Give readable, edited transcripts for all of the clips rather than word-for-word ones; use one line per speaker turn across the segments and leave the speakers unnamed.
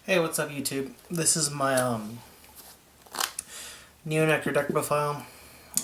Hey, what's up YouTube? This is my Nectar deck profile.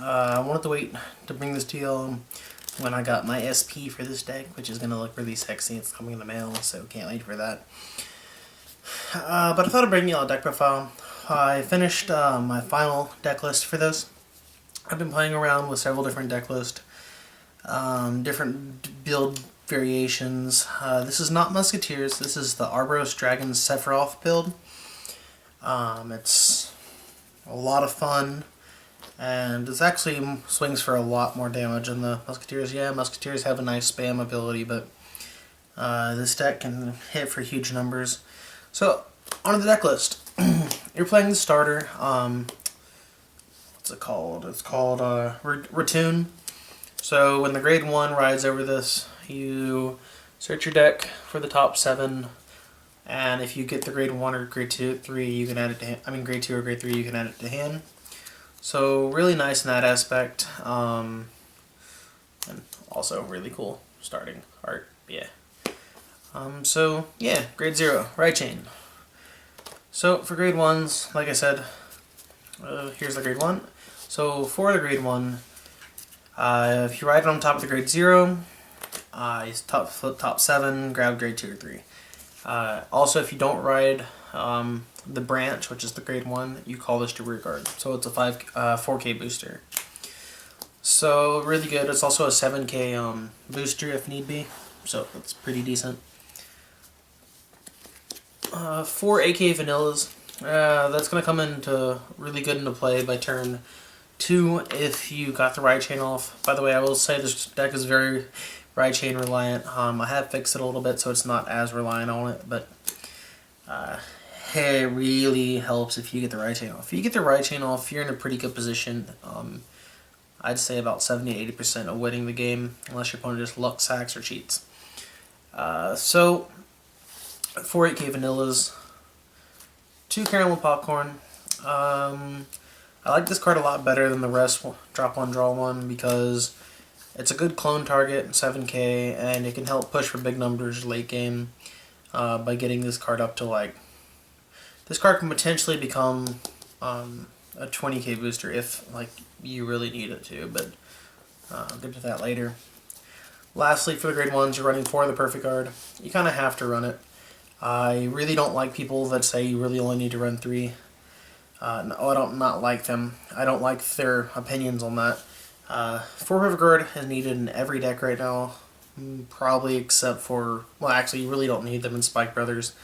I wanted to wait to bring this to you when I got my SP for this deck, which is going to look really sexy. It's coming in the mail, so can't wait for that. But I thought I'd bring you a deck profile. I finished my final deck list for this. I've been playing around with several different deck lists, different build variations. This is not Musketeers, this is the Arboros Dragon Sephiroth build. It's a lot of fun, and it actually swings for a lot more damage than the Musketeers. Yeah, Musketeers have a nice spam ability, but this deck can hit for huge numbers. So, on the deck list, you're playing the starter. What's it called? It's called Ratoon. So when the grade 1 rides over this, you search your deck for the top 7, and if you get the grade 1 or grade 2, 3, you can add it to hand. I mean grade 2 or grade 3, you can add it to hand. So really nice in that aspect, and also really cool starting art. Yeah. So yeah, grade 0, right chain. So for grade 1s, like I said, here's the grade 1. So for the grade 1, if you ride it on top of the grade 0, flip top 7, grab grade 2 or 3. Also, if you don't ride the branch, which is the grade 1, you call this your rear guard. So it's a 4K booster. So really good. It's also a 7K booster if need be. So it's pretty decent. 4 AK vanillas. That's going to come into really good into play by turn 2 if you got the ride chain off. By the way, I will say this deck is very ride chain reliant. I have fixed it a little bit so it's not as reliant on it, but it really helps if you get the ride chain off. If you get the ride chain off, you're in a pretty good position. I'd say about 70-80% of winning the game, unless your opponent just luck sacks or cheats. So 4 8K vanillas, 2 caramel popcorn. I like this card a lot better than the rest, drop 1, draw 1, because it's a good clone target, 7K, and it can help push for big numbers late game by getting this card up to like... This card can potentially become a 20K booster if like you really need it to, but I'll get to that later. Lastly, for the grade 1s, you're running 4 of the perfect guard. You kind of have to run it. I really don't like people that say you really only need to run 3. No, I don't not like them. I don't like their opinions on that. 4 perfect guard is needed in every deck right now, probably except for, well, actually you really don't need them in Spike Brothers.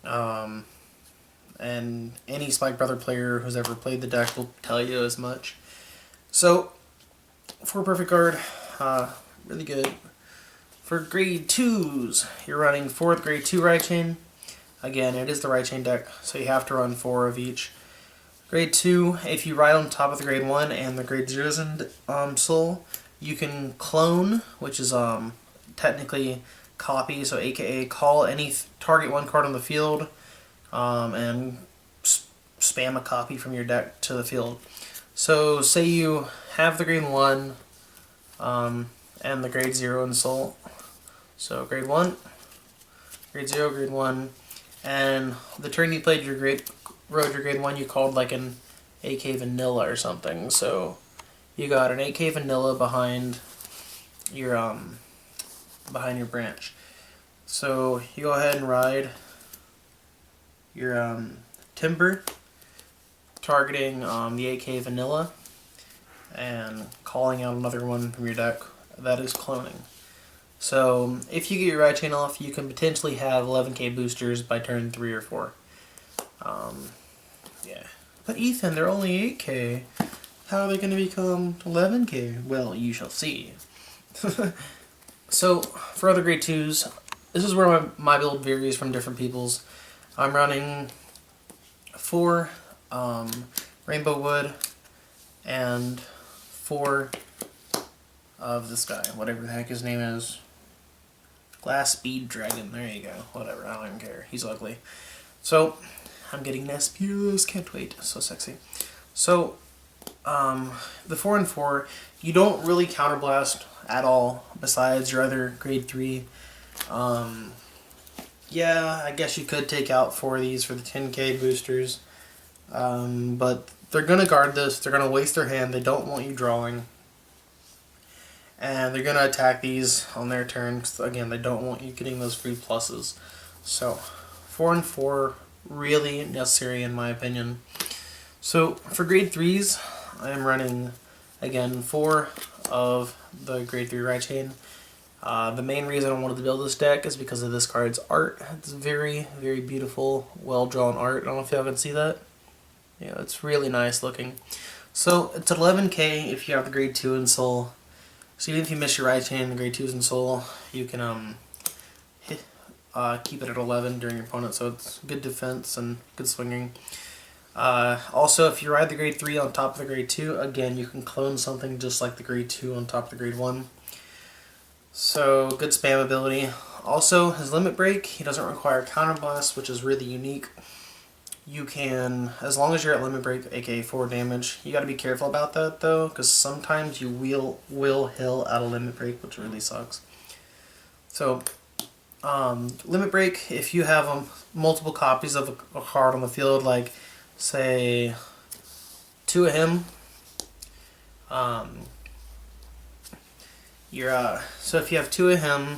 And any Spike Brother player who's ever played the deck will tell you as much. So 4 perfect guard, really good. For grade 2s, you're running 4th grade 2 ride chain. Again, it is the ride chain deck, so you have to run 4 of each. Grade 2, if you ride on top of the grade 1 and the grade 0's in soul, you can clone, which is technically copy, so aka call any target 1 card on the field and spam a copy from your deck to the field. So say you have the grade 1 and the grade 0 in soul. So grade 1, grade 0, grade 1, and the turn you played your grade 1, you called like an AK vanilla or something. So you got an AK vanilla behind your branch. So you go ahead and ride your timber, targeting the AK vanilla, and calling out another one from your deck. That is cloning. So if you get your ride chain off, you can potentially have 11K boosters by turn 3 or 4. Yeah. But Ethan, they're only 8K. How are they going to become 11K? Well, you shall see. So for other grade 2s, this is where my build varies from different people's. I'm running 4 Rainbow Wood and 4 of this guy, whatever the heck his name is. Glass Speed Dragon, there you go, whatever, I don't even care, he's ugly. So, I'm getting Nespulas, can't wait, so sexy. So, the 4 and 4, you don't really counterblast at all, besides your other grade 3 Yeah, I guess you could take out 4 of these for the 10k boosters. But they're going to guard this. They're going to waste their hand. They don't want you drawing. And they're going to attack these on their turn. 'Cause again, they don't want you getting those free pluses. So 4 and 4, really necessary in my opinion. So for grade 3s, I am running, again, 4 of the grade 3 right chain. The main reason I wanted to build this deck is because of this card's art. It's very, very beautiful, well-drawn art. I don't know if y'all can see that. Yeah, it's really nice looking. So it's 11k if you have the grade 2 in Soul. So even if you miss your right chain, the grade 2's in Soul, you can keep it at 11 during your opponent. So it's good defense and good swinging. Also, if you ride the grade 3 on top of the grade 2, again, you can clone something just like the grade 2 on top of the grade 1. So, good spam ability. Also, his limit break, he doesn't require counterblast, which is really unique. You can, as long as you're at limit break, aka 4 damage, you gotta be careful about that though, because sometimes you will hill out of limit break, which really sucks. So, limit break, if you have multiple copies of a card on the field, like, say, 2 of him, so if you have 2 of him,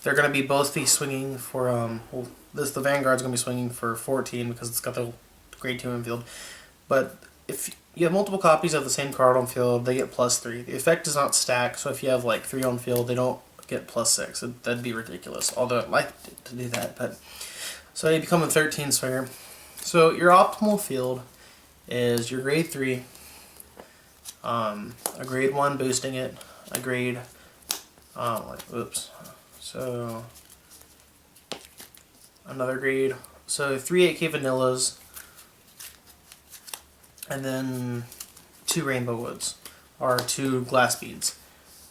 they're going to be both swinging for, well, the Vanguard's going to be swinging for 14 because it's got the grade 2 infield. But if you have multiple copies of the same card on field, they get +3. The effect does not stack, so if you have like 3 on field, they don't get +6. That'd be ridiculous, although I'd like to do that. But so you become a 13 swinger. So your optimal field is your grade 3, a grade 1 boosting it, a grade, so another grade, so 3 8k vanillas, and then 2 rainbow woods, or 2 glass beads.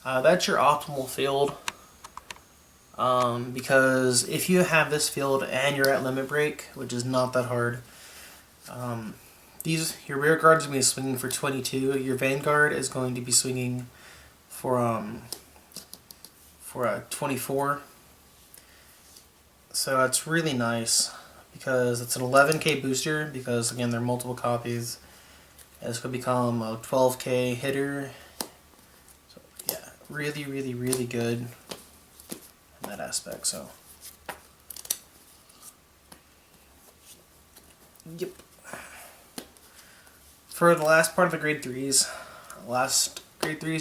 That's your optimal field, because if you have this field and you're at limit break, which is not that hard, your rear guard is going to be swinging for 22. Your Vanguard is going to be swinging for a 24. So it's really nice because it's an 11k booster, because again they're multiple copies. And it's going to become a 12k hitter. So yeah, really, really, really good in that aspect. So yep. For the last part of the grade 3s,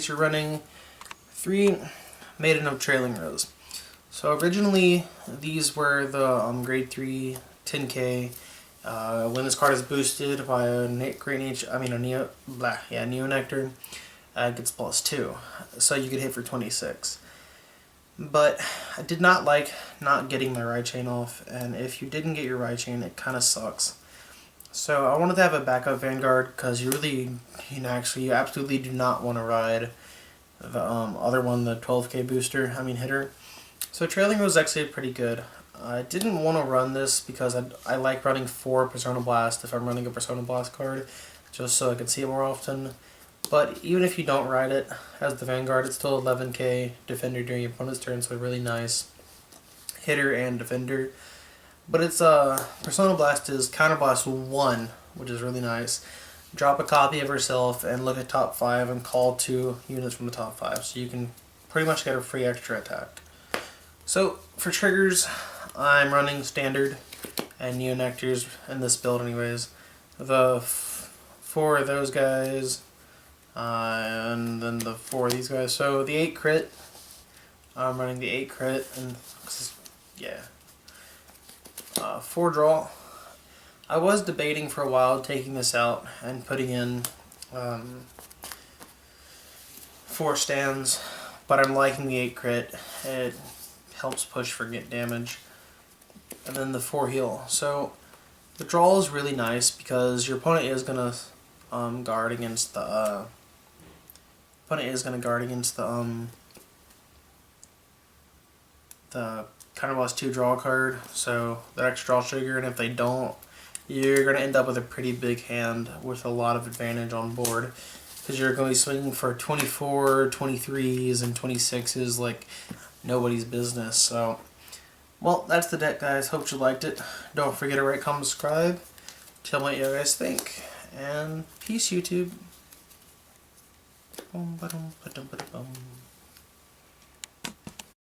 you're running 3 Maiden of Trailing Rose. So originally these were the grade 3 10k. When this card is boosted by a Neo Nectar, it gets +2, so you could hit for 26. But I did not like not getting my right chain off, and if you didn't get your right chain, it kind of sucks. So I wanted to have a backup Vanguard because you absolutely do not want to ride the other one, the 12k booster, hitter. So Trailing Rose is actually pretty good. I didn't want to run this because I like running 4 Persona Blast if I'm running a Persona Blast card, just so I can see it more often. But even if you don't ride it as the Vanguard, it's still 11k defender during your opponent's turn, so really nice hitter and defender. But it's Persona Blast is Counterblast 1, which is really nice. Drop a copy of herself and look at top 5 and call 2 units from the top 5, so you can pretty much get a free extra attack. So for triggers, I'm running standard and Neo Nectars in this build anyways. The 4 of those guys, and then the 4 of these guys. So the 8 crit, I'm running the 8 crit, and yeah. 4 draw. I was debating for a while taking this out and putting in 4 stands, but I'm liking the 8 crit. It helps push for get damage. And then the 4 heal. So the draw is really nice because your opponent is gonna guard against the Counterblast 2 draw card, so their extra draw trigger, and if they don't, you're going to end up with a pretty big hand with a lot of advantage on board, because you're going to be swinging for 24, 23s, and 26s like nobody's business. So Well, that's the deck, guys. Hope you liked it. Don't forget to rate, comment, subscribe. Tell me what you guys think. And peace, YouTube.